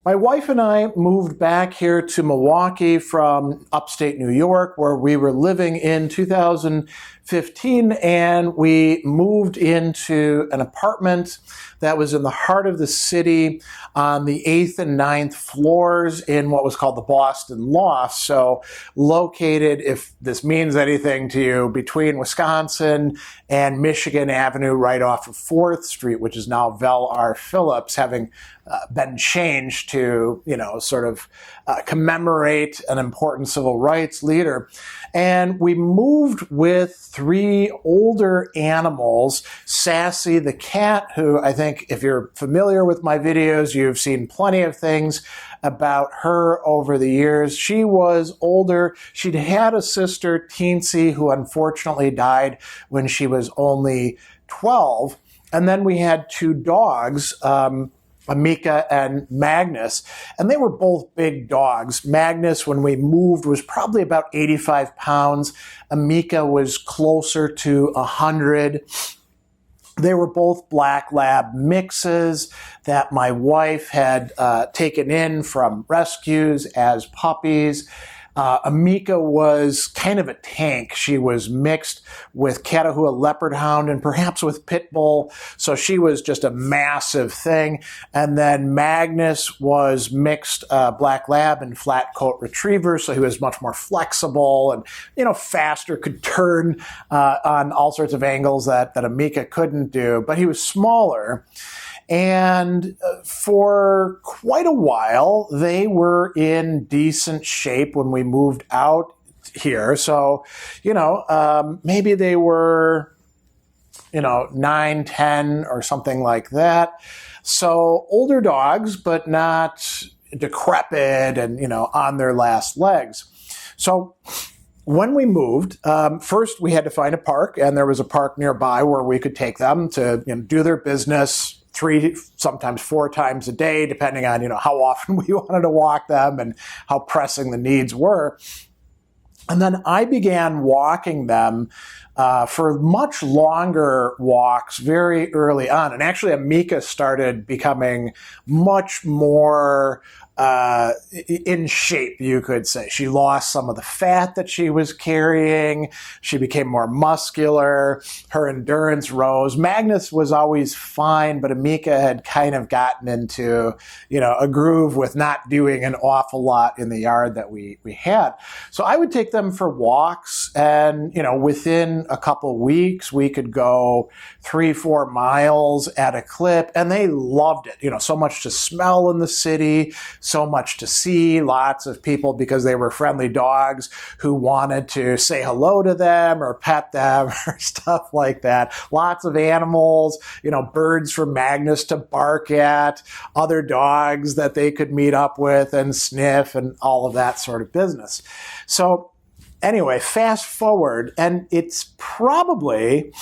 My wife and I moved back here to Milwaukee from upstate New York, where we were living in 2015, and we moved into an apartment that was in the heart of the city on the 8th and 9th floors in what was called the Boston Loft. So located, if this means anything to you, between Wisconsin and Michigan Avenue, right off of 4th Street, which is now Vel R. Phillips, having been changed to, sort of commemorate an important civil rights leader. And we moved with 3 older animals, Sassy the cat, who I think if you're familiar with my videos, you've seen plenty of things about her over the years. She was older. She'd had a sister, Teensy, who unfortunately died when she was only 12. And then we had 2 dogs, Amica and Magnus, and they were both big dogs. Magnus, when we moved, was probably about 85 pounds. Amica was closer to 100. They were both black lab mixes that my wife had taken in from rescues as puppies. Amica was kind of a tank. She was mixed with Catahoula Leopard Hound and perhaps with Pit Bull, so she was just a massive thing. And then Magnus was mixed Black Lab and Flat Coat Retriever, so he was much more flexible and, faster, could turn on all sorts of angles that Amica couldn't do, but he was smaller. And for quite a while, they were in decent shape when we moved out here. So, maybe they were, 9, 10 or something like that. So older dogs, but not decrepit and, on their last legs. So when we moved, first we had to find a park, and there was a park nearby where we could take them to do their business 3, sometimes 4 times a day, depending on, how often we wanted to walk them and how pressing the needs were. And then I began walking them for much longer walks very early on. And actually, Amica started becoming much more in shape, you could say. She lost some of the fat that she was carrying. She became more muscular. Her endurance rose. Magnus was always fine, but Amica had kind of gotten into, a groove with not doing an awful lot in the yard that we had. So I would take them for walks, and, within a couple of weeks, we could go 3-4 miles at a clip, and they loved it. So much to smell in the city, so much to see, lots of people, because they were friendly dogs, who wanted to say hello to them or pet them or stuff like that. Lots of animals, birds for Magnus to bark at, other dogs that they could meet up with and sniff, and all of that sort of business. So anyway, fast forward, and it's probably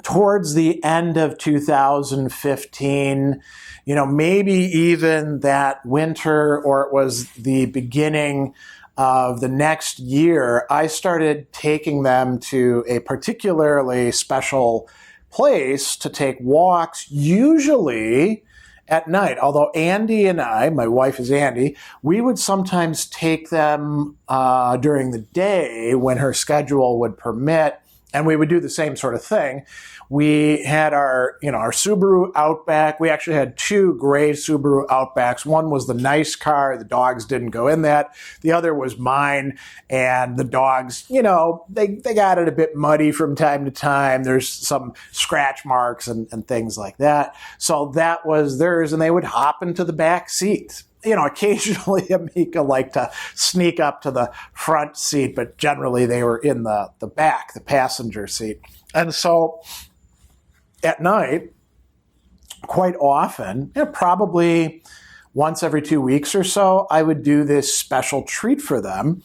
towards the end of 2015, maybe even that winter, or it was the beginning of the next year, I started taking them to a particularly special place to take walks, usually at night. Although Andy and I, my wife is Andy, we would sometimes take them during the day when her schedule would permit, and we would do the same sort of thing. We had our Subaru Outback. We actually had 2 gray Subaru Outbacks. One was the nice car. The dogs didn't go in that. The other was mine. And the dogs, they got it a bit muddy from time to time. There's some scratch marks and things like that. So that was theirs, and they would hop into the back seat. Occasionally Amica liked to sneak up to the front seat, but generally they were in the back, the passenger seat. And so at night, quite often, probably once every 2 weeks or so, I would do this special treat for them.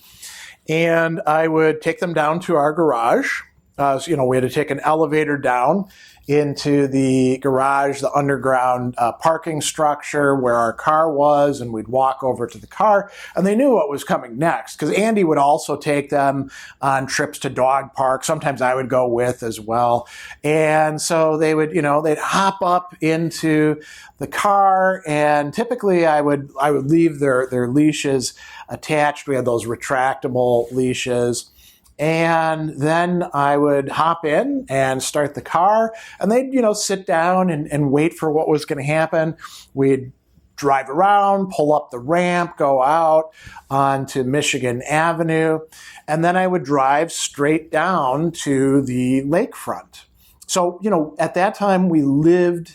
And I would take them down to our garage. We had to take an elevator down into the garage, the underground parking structure where our car was, and we'd walk over to the car, and they knew what was coming next, because Andy would also take them on trips to dog park. Sometimes I would go with as well. And so they would, they'd hop up into the car, and typically I would leave their leashes attached. We had those retractable leashes. And then I would hop in and start the car, and they'd, sit down and wait for what was going to happen. We'd drive around, pull up the ramp, go out onto Michigan Avenue, and then I would drive straight down to the lakefront. So, at that time we lived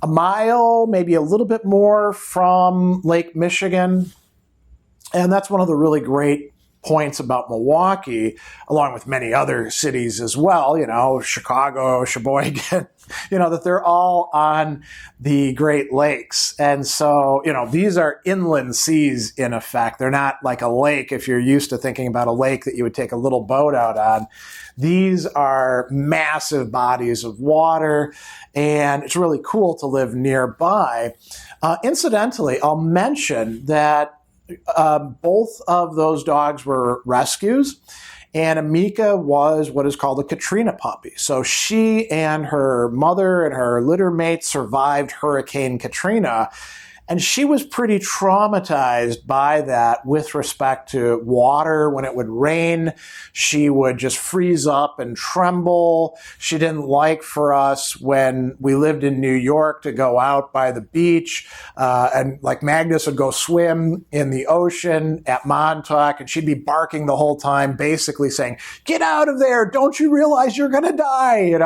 a mile, maybe a little bit more from Lake Michigan. And that's one of the really great points about Milwaukee, along with many other cities as well, Chicago, Sheboygan, that they're all on the Great Lakes. And so, these are inland seas in effect. They're not like a lake if you're used to thinking about a lake that you would take a little boat out on. These are massive bodies of water, and it's really cool to live nearby. Incidentally, I'll mention that both of those dogs were rescues, and Amica was what is called a Katrina puppy. So she and her mother and her litter mate survived Hurricane Katrina, and she was pretty traumatized by that with respect to water. When it would rain, she would just freeze up and tremble. She didn't like for us, when we lived in New York, to go out by the beach. And like Magnus would go swim in the ocean at Montauk, and she'd be barking the whole time, basically saying, "Get out of there. Don't you realize you're going to die?"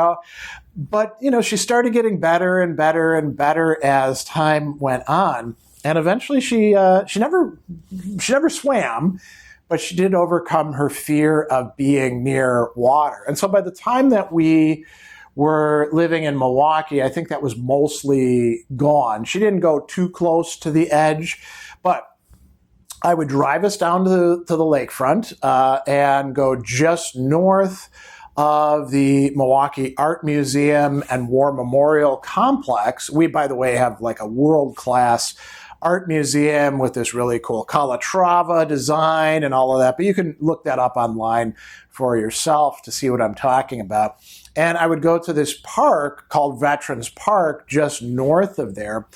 But, she started getting better and better and better as time went on. And eventually she never swam, but she did overcome her fear of being near water. And so by the time that we were living in Milwaukee, I think that was mostly gone. She didn't go too close to the edge, but I would drive us down to the lakefront and go just north of the Milwaukee Art Museum and War Memorial Complex. We, by the way, have like a world-class art museum with this really cool Calatrava design and all of that, but you can look that up online for yourself to see what I'm talking about. And I would go to this park called Veterans Park just north of there.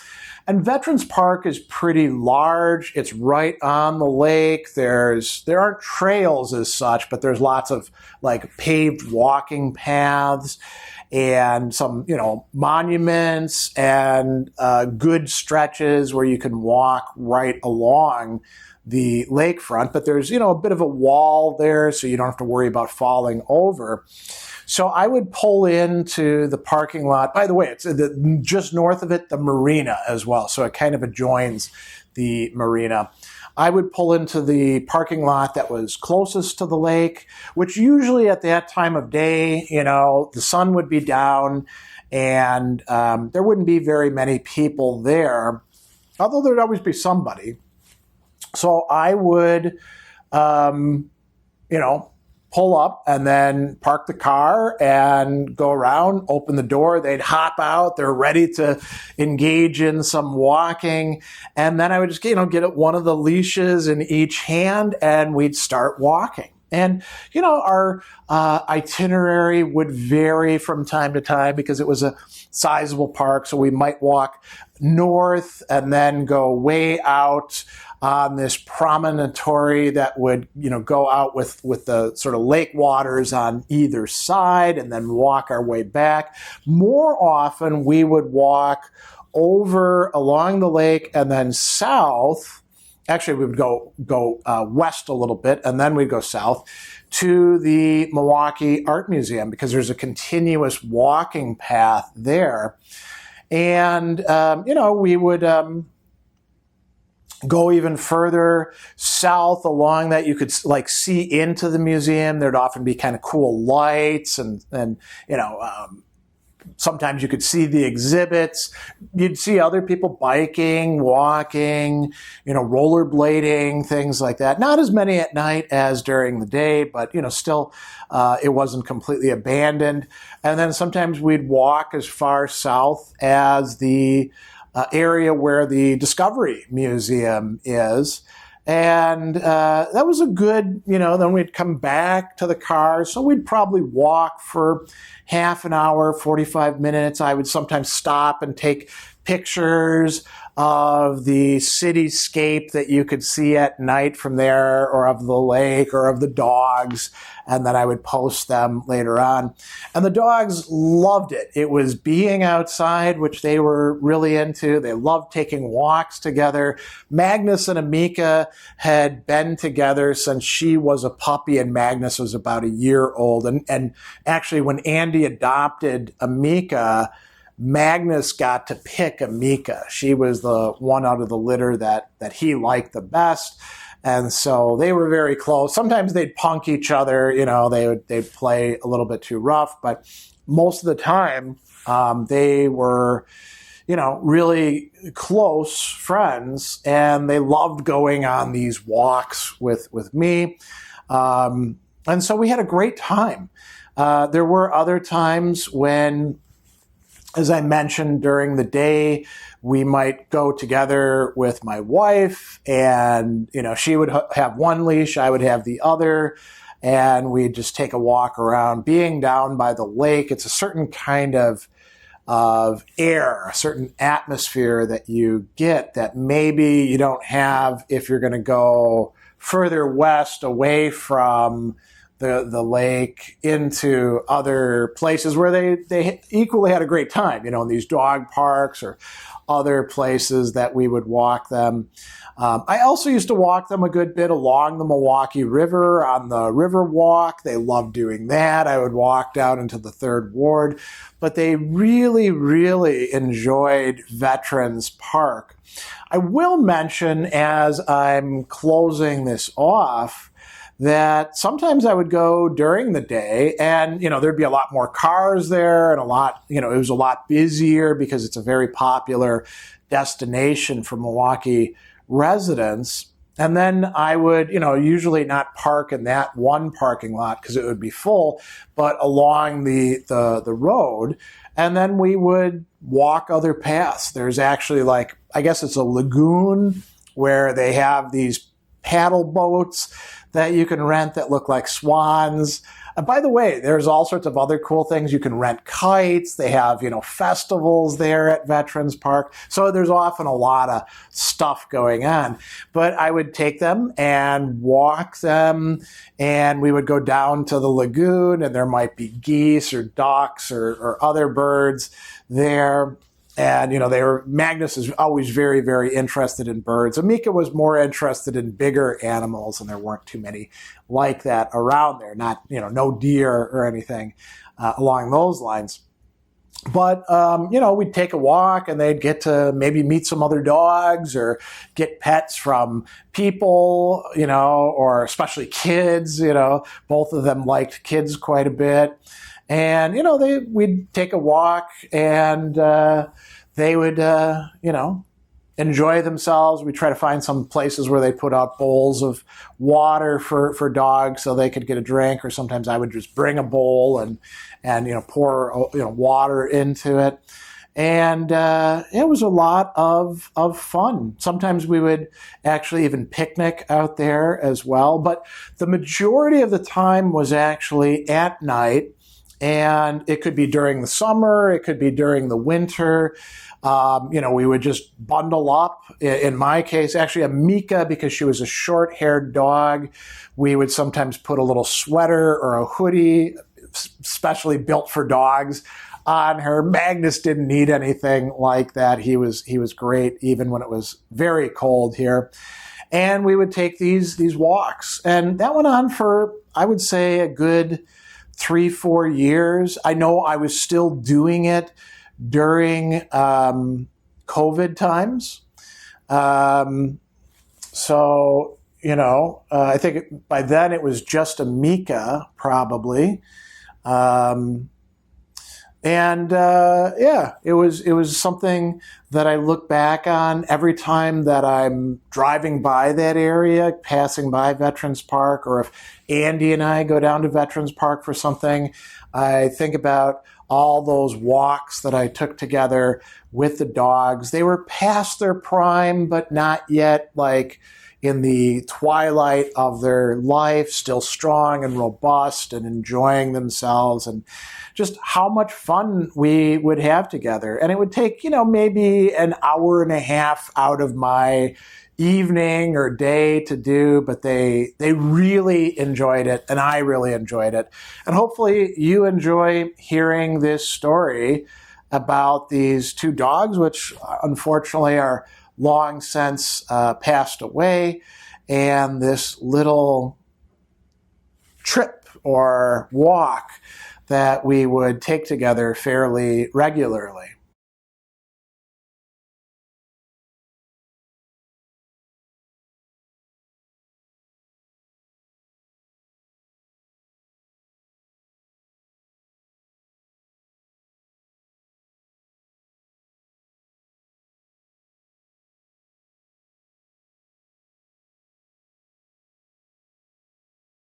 And Veterans Park is pretty large. It's right on the lake. There aren't trails as such, but there's lots of like paved walking paths and some, monuments and good stretches where you can walk right along the lakefront. But there's, a bit of a wall there, so you don't have to worry about falling over. So I would pull into the parking lot. By the way, it's just north of it, the Marina as well. So it kind of adjoins the Marina. I would pull into the parking lot that was closest to the lake, which usually at that time of day, the sun would be down and there wouldn't be very many people there, although there'd always be somebody. So I would, pull up and then park the car and go around, open the door. They'd hop out. They're ready to engage in some walking. And then I would just, get one of the leashes in each hand and we'd start walking. And, our itinerary would vary from time to time because it was a sizable park. So we might walk north and then go way out on this promontory that would, go out with the sort of lake waters on either side and then walk our way back. More often, we would walk over along the lake and then south. Actually, we would go west a little bit, and then we'd go south to the Milwaukee Art Museum because there's a continuous walking path there. And, we would go even further south along that. You could see into the museum. There'd often be kind of cool lights and sometimes you could see the exhibits. You'd see other people biking, walking, rollerblading, things like that. Not as many at night as during the day, but, still it wasn't completely abandoned. And then sometimes we'd walk as far south as the area where the Discovery Museum is. And that was a good, then we'd come back to the car. So we'd probably walk for half an hour, 45 minutes. I would sometimes stop and take pictures of the cityscape that you could see at night from there, or of the lake, or of the dogs, and then I would post them later on. And the dogs loved it. It was being outside, which they were really into. They loved taking walks together. Magnus and Amica had been together since she was a puppy and Magnus was about a year old. And actually, when Andy adopted Amica, Magnus got to pick Amica. She was the one out of the litter that he liked the best. And so they were very close. Sometimes they'd punk each other, they'd play a little bit too rough, but most of the time, they were, really close friends, and they loved going on these walks with me. And so we had a great time. There were other times when, as I mentioned, during the day, we might go together with my wife, and, she would have one leash, I would have the other, and we'd just take a walk around. Being down by the lake, it's a certain kind of air, a certain atmosphere that you get that maybe you don't have if you're going to go further west away from the lake into other places where they equally had a great time, in these dog parks or other places that we would walk them. I also used to walk them a good bit along the Milwaukee River on the river walk. They loved doing that. I would walk down into the 3rd Ward, but they really, really enjoyed Veterans Park. I will mention, as I'm closing this off, that sometimes I would go during the day, and, there'd be a lot more cars there, and it was a lot busier because it's a very popular destination for Milwaukee residents. And then I would, usually not park in that one parking lot because it would be full, but along the road. And then we would walk other paths. There's actually, I guess it's a lagoon where they have these paddle boats that you can rent that look like swans. And by the way, there's all sorts of other cool things. You can rent kites. They have, festivals there at Veterans Park. So there's often a lot of stuff going on. But I would take them and walk them, and we would go down to the lagoon, and there might be geese or ducks or other birds there. And, Magnus is always very, very interested in birds. Amica was more interested in bigger animals, and there weren't too many like that around there. Not, no deer or anything along those lines. But, we'd take a walk, and they'd get to maybe meet some other dogs or get pets from people, or especially kids, both of them liked kids quite a bit. And, we'd take a walk, and they would, enjoy themselves. We try to find some places where they put out bowls of water for dogs so they could get a drink, or sometimes I would just bring a bowl and pour, water into it. And it was a lot of fun. Sometimes we would actually even picnic out there as well. But the majority of the time was actually at night. And it could be during the summer, it could be during the winter. We would just bundle up. In my case, actually, Amica, because she was a short-haired dog, we would sometimes put a little sweater or a hoodie, specially built for dogs, on her. Magnus didn't need anything like that. He was great, even when it was very cold here. And we would take these walks. And that went on for, I would say, a good 3-4 years. I know I was still doing it during COVID times. I think by then it was just Amica, probably. And yeah, it was something that I look back on every time that I'm driving by that area, passing by Veterans Park, or if Andy and I go down to Veterans Park for something, I think about all those walks that I took together with the dogs. They were past their prime, but not yet like in the twilight of their life, still strong and robust and enjoying themselves, and just how much fun we would have together. And it would take, maybe an hour and a half out of my evening or day to do, but they really enjoyed it, and I really enjoyed it. And hopefully you enjoy hearing this story about these two dogs, which unfortunately are long since passed away, and this little trip or walk that we would take together fairly regularly.